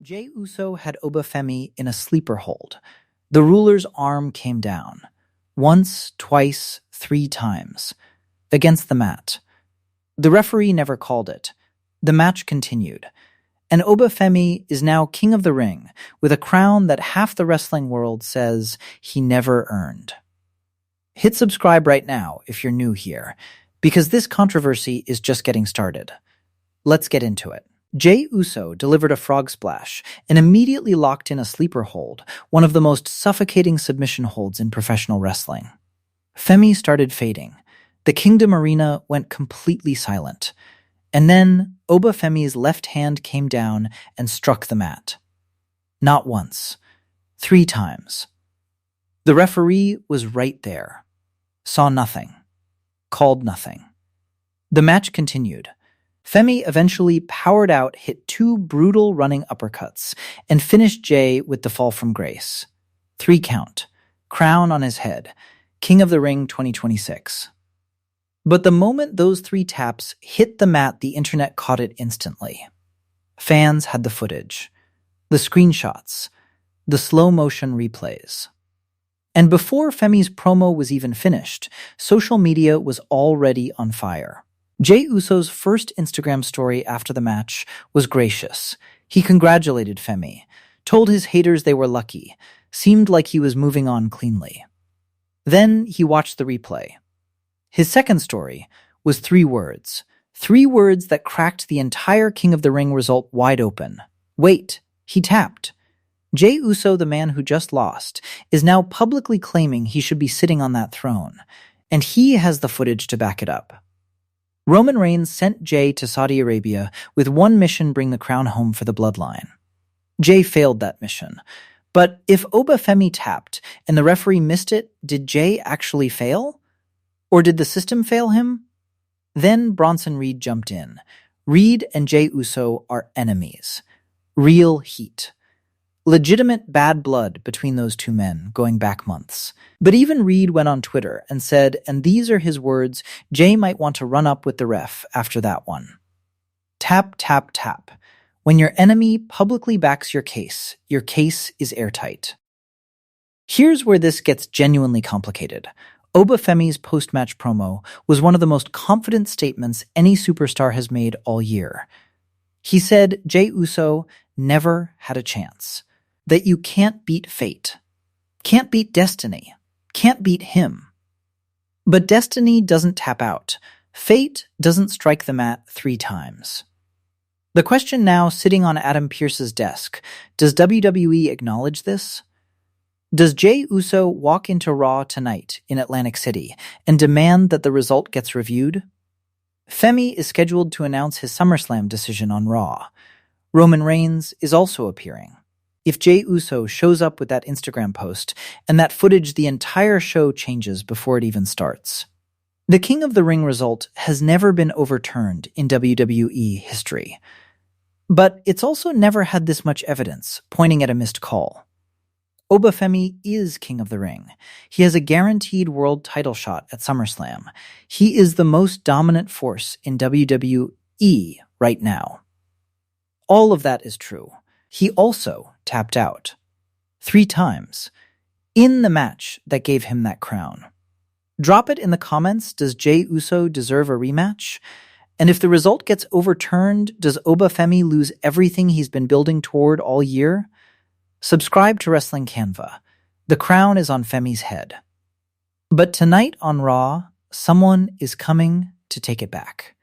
Jey Uso had Oba Femi in a sleeper hold. The ruler's arm came down. Once, twice, 3 times. Against the mat. The referee never called it. The match continued. And Oba Femi is now king of the ring, with a crown that half the wrestling world says he never earned. Hit subscribe right now if you're new here, because this controversy is just getting started. Let's get into it. Jey Uso delivered a frog splash and immediately locked in a sleeper hold, one of the most suffocating submission holds in professional wrestling. Femi started fading. The Kingdom Arena went completely silent. And then Oba Femi's left hand came down and struck the mat. Not once. 3 times. The referee was right there. Saw nothing. Called nothing. The match continued. Femi eventually powered out, hit 2 brutal running uppercuts, and finished Jey with the fall from grace. 3 count. Crown on his head. King of the Ring 2026. But the moment those 3 taps hit the mat, the internet caught it instantly. Fans had the footage, the screenshots, the slow-motion replays. And before Femi's promo was even finished, social media was already on fire. Jey Uso's first Instagram story after the match was gracious. He congratulated Femi, told his haters they were lucky, seemed like he was moving on cleanly. Then he watched the replay. His second story was 3 words. 3 words that cracked the entire King of the Ring result wide open. Wait, he tapped. Jey Uso, the man who just lost, is now publicly claiming he should be sitting on that throne, and he has the footage to back it up. Roman Reigns sent Jey to Saudi Arabia with one mission: bring the crown home for the bloodline. Jey failed that mission. But if Oba Femi tapped and the referee missed it, did Jey actually fail? Or did the system fail him? Then Bronson Reed jumped in. Reed and Jey Uso are enemies. Real heat. Legitimate bad blood between those 2 men going back months. But even Reed went on Twitter and said, and these are his words, Jey might want to run up with the ref after that one. Tap, tap, tap. When your enemy publicly backs your case is airtight. Here's where this gets genuinely complicated. Oba Femi's post-match promo was one of the most confident statements any superstar has made all year. He said Jey Uso never had a chance. That you can't beat fate. Can't beat destiny. Can't beat him. But destiny doesn't tap out. Fate doesn't strike the mat 3 times. The question now sitting on Adam Pearce's desk, does WWE acknowledge this? Does Jey Uso walk into Raw tonight in Atlantic City and demand that the result gets reviewed? Femi is scheduled to announce his SummerSlam decision on Raw. Roman Reigns is also appearing. If Jey Uso shows up with that Instagram post and that footage, the entire show changes before it even starts. The King of the Ring result has never been overturned in WWE history. But it's also never had this much evidence pointing at a missed call. Oba Femi is King of the Ring. He has a guaranteed world title shot at SummerSlam. He is the most dominant force in WWE right now. All of that is true. He also tapped out 3 times in the match that gave him that crown. Drop it in the comments. Does Jey Uso deserve a rematch? And if the result gets overturned, does Oba Femi lose everything he's been building toward all year? Subscribe to Wrestling Cannva. The crown is on Femi's head. But tonight on Raw, someone is coming to take it back.